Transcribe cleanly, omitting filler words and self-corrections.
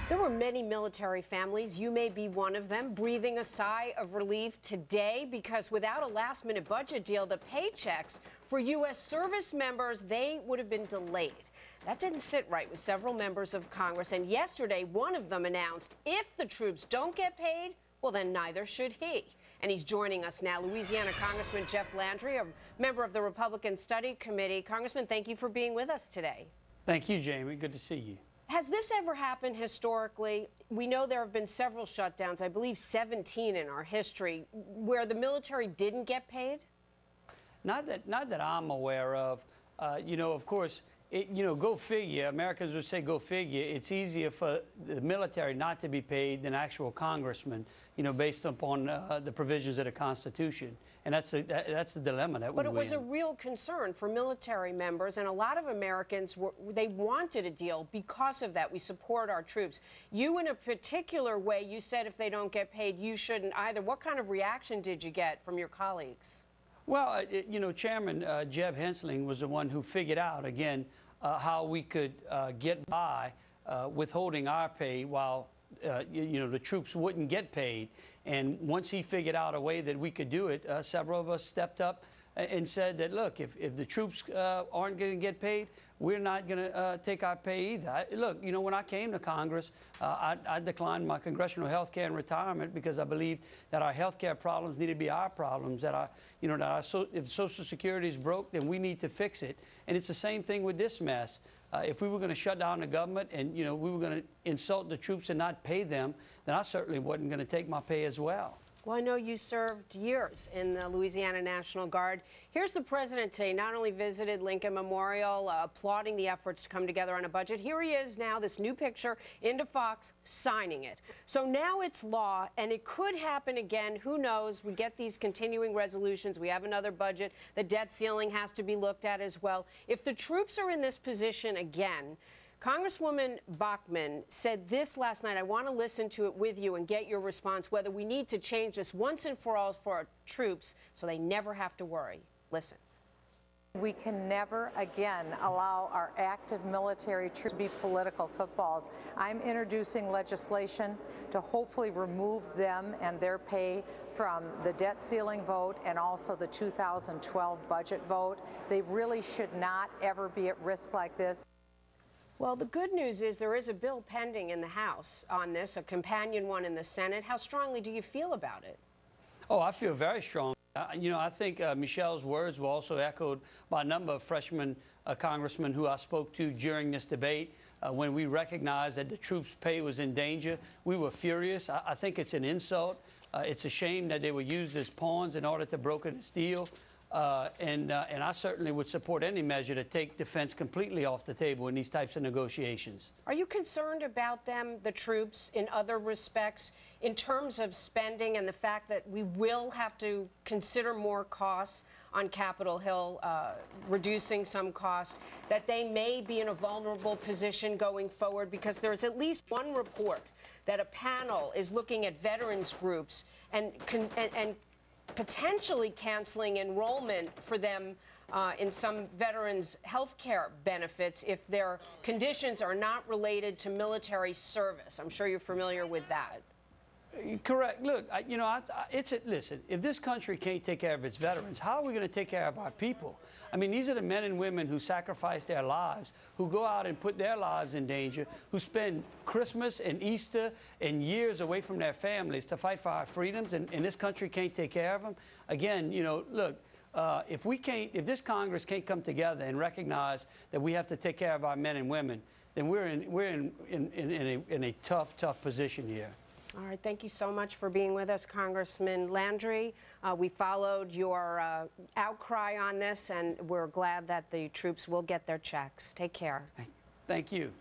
There were many military families, you may be one of them, breathing a sigh of relief today because without a last-minute budget deal, the paychecks for U.S. service members, they would have been delayed. That didn't sit right with several members of Congress, and yesterday one of them announced if the troops don't get paid, well, then neither should he. And he's joining us now, Louisiana Congressman Jeff Landry, a member of the Republican Study Committee. Congressman, thank you for being with us today. Thank you, Jamie. Good to see you. Has this ever happened historically? We know there have been several shutdowns, I believe 17 in our history, where the military didn't get paid? Not that I'm aware of. Of course, go figure. Americans would say go figure. It's easier for the military not to be paid than actual congressmen, based upon the provisions of the Constitution. And that's the dilemma that we're in. But it was a real concern for military members, and a lot of Americans, they wanted a deal because of that. We support our troops. You, in a particular way, you said if they don't get paid, you shouldn't either. What kind of reaction did you get from your colleagues? Well, Chairman Jeb Hensling was the one who figured out, again, how we could get by withholding our pay while, the troops wouldn't get paid. And once he figured out a way that we could do it, several of us stepped up and said that, look, if the troops aren't going to get paid, we're not going to take our pay either. Look, when I came to Congress, I declined my congressional health care and retirement because I believed that our health care problems need to be our problems, that if Social Security is broke, then we need to fix it. And it's the same thing with this mess. If we were going to shut down the government and, we were going to insult the troops and not pay them, then I certainly wasn't going to take my pay as well. Well, I know you served years in the Louisiana National Guard. Here's the president today, not only visited Lincoln Memorial, applauding the efforts to come together on a budget. Here he is now, this new picture, into Fox, signing it. So now it's law, and it could happen again. Who knows? We get these continuing resolutions. We have another budget. The debt ceiling has to be looked at as well. If the troops are in this position again, Congresswoman Bachmann said this last night. I want to listen to it with you and get your response, whether we need to change this once and for all for our troops so they never have to worry. Listen. We can never again allow our active military troops to be political footballs. I'm introducing legislation to hopefully remove them and their pay from the debt ceiling vote and also the 2012 budget vote. They really should not ever be at risk like this. Well, the good news is there is a bill pending in the House on this, a companion one in the Senate. How strongly do you feel about it? Oh, I feel very strong. I think Michelle's words were also echoed by a number of freshman congressmen who I spoke to during this debate. When we recognized that the troops' pay was in danger, we were furious. I think it's an insult. It's a shame that they were used as pawns in order to broker this deal. And I certainly would support any measure to take defense completely off the table in these types of negotiations. Are you concerned about them, the troops, in other respects, in terms of spending and the fact that we will have to consider more costs on Capitol Hill, reducing some costs, that they may be in a vulnerable position going forward? Because there's at least one report that a panel is looking at veterans groups and potentially canceling enrollment for them in some veterans' health care benefits if their conditions are not related to military service. I'm sure you're familiar with that. Correct. Look, listen, if this country can't take care of its veterans, how are we going to take care of our people? I mean, these are the men and women who sacrifice their lives, who go out and put their lives in danger, who spend Christmas and Easter and years away from their families to fight for our freedoms, and this country can't take care of them. Again, look, if this Congress can't come together and recognize that we have to take care of our men and women, then we're in a tough position here. All right, thank you so much for being with us, Congressman Landry. We followed your outcry on this, and we're glad that the troops will get their checks. Take care. Thank you.